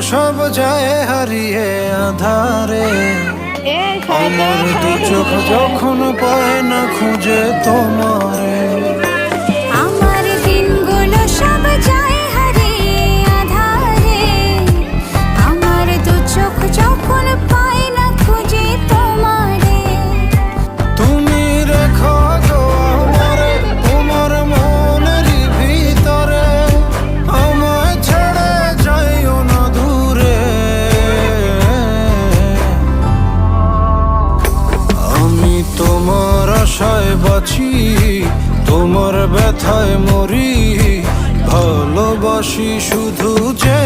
সব যায় হারিয়ে আধারে। আমার দু চোখ যখন পায় না খুঁজে তোমারে। আমার দিনগুলো সব যায় হারিয়ে আঁধারে। আমার দু চোখ যখন পায় না খুঁজে তোমারে। তুমি রেখো গো আমারে তোমার মনেরই ভিতরে, আমায় ছেড়ে যাইও না দূরে। আমি তোমার আশায় বাঁচি, তোমার ব্যথায় মরি, ভালোবাসি শুধু যে